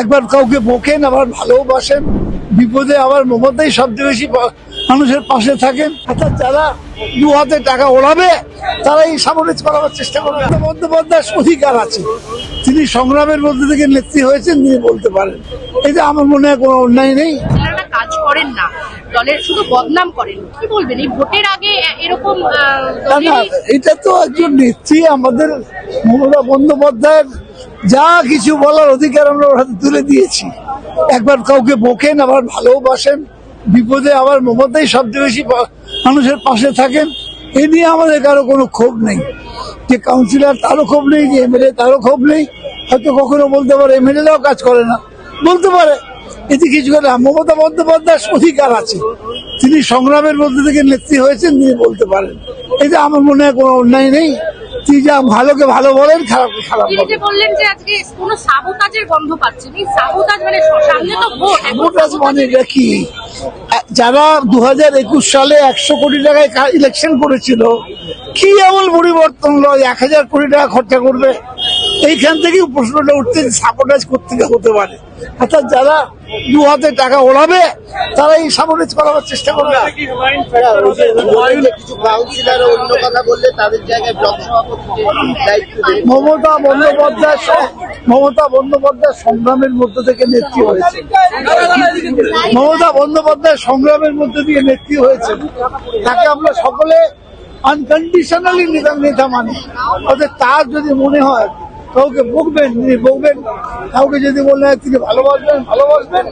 একবার কাউকে বকেন, আবার ভালোবাসেন, বিপদে আবার মমতাই সবচেয়ে বেশি মানুষের পাশে থাকেন। অর্থাৎ যারা দু হাতে টাকা ওড়াবে তারাই সামরিক করার চেষ্টা করবে। বন্দ্যোপাধ্যায় অধিকার আছে, তিনি সংগ্রামের মধ্যে থেকে নেত্রী হয়েছেন, তিনি বলতে পারেন। এটা আমার মনে হয় কোনো অন্যায় নেই। যারা কাজ করেন না, দলের শুধু বদনাম করেন, কি বলবেন এই ভোটের আগে এরকম? না, এটা তো একজন নেত্রী, আমাদের মমতা বন্দ্যোপাধ্যায়ের যা কিছু বলার অধিকার আমরা ওর হাতে তুলে দিয়েছি। একবার কাউকে বকেন, আবার ভালোবাসেন, বিপদে আবার মমতাই সবচেয়ে বেশি মানুষের পাশে থাকেন। এ নিয়ে আমাদের কারো কোনো ক্ষোভ নেই। যে কাউন্সিলর তারও ক্ষোভ নেই, যে এমএলএ তারও ক্ষোভ নেই। হয়তো কখনো বলতে পারে এমএলএরাও কাজ করে না, বলতে পারে, এতে কিছু করে। মমতা বন্দ্যোপাধ্যায়ের অধিকার আছে, তিনি সংগ্রামের মধ্যে থেকে নেত্রী হয়েছেন, তিনি বলতে পারেন। এটা আমার মনে হয় কোনো অন্যায় নেই। তিনি যা ভালোকে ভালো বলেন, খারাপকে খারাপ বলেন। যে বললেন যে আজকে কোনো সাবোতাজের গন্ধ পাচ্ছেন, এই সাবোতাজ মানে সামনে তো ভোট, সাবোতাজ মানে এটা কি? যারা 2021 সালে 100 কোটি টাকায় ইলেকশন করেছিল, কি এমন পরিবর্তন হলো? 1000 কোটি টাকা খরচা করবে। এইখান থেকে প্রশ্নটা উঠতে, সাবোটাজ কোত্থেকে হতে পারে? অর্থাৎ যারা দু হাতে টাকা ওড়াবে তারাই সাবোটাজ করার চেষ্টা করবে। মমতা বন্দ্যোপাধ্যায় সংগ্রামের মধ্যে থেকে নেত্রী হয়েছে। মমতা বন্দ্যোপাধ্যায় সংগ্রামের মধ্যে দিয়ে নেত্রী হয়েছে, তাকে আমরা সকলে আনকন্ডিশনালি নেতা মানি। অর্থাৎ তার যদি মনে হয় কাউকে বকবেন, তিনি বকবেন। কাউকে যদি মনে হয় তিনি ভালোবাসবেন,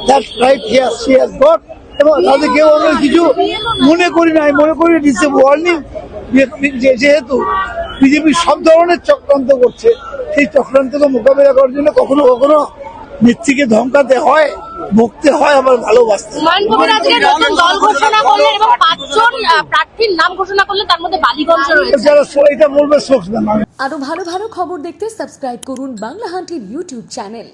that's right, he has got. এবং তাদের কেউ আমরা কিছু মনে করি না, মনে করি দিচ্ছে ওয়ার্নিং। যেহেতু বিজেপি সব ধরনের চক্রান্ত করছে, সেই চক্রান্তকে মোকাবিলা করার জন্য কখনো কখনো নেত্রীকে ধমকাতে হয়, বকতে হয়, আবার ভালোবাসতে। দল ঘোষণা করলেন এবং 5 জন প্রার্থীর নাম ঘোষণা করলেন, তার মধ্যে বালিগঞ্জ রয়েছে। যারা এটা বলবে স্পোকসম্যান। আরো ভালো ভালো খবর দেখতে সাবস্ক্রাইব করুন বাংলা হান্টের ইউটিউব চ্যানেল।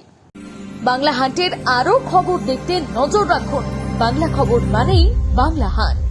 বাংলা হান্টের আরো খবর দেখতে নজর রাখুন। বাংলা খবর মানেই বাংলা হান্ট।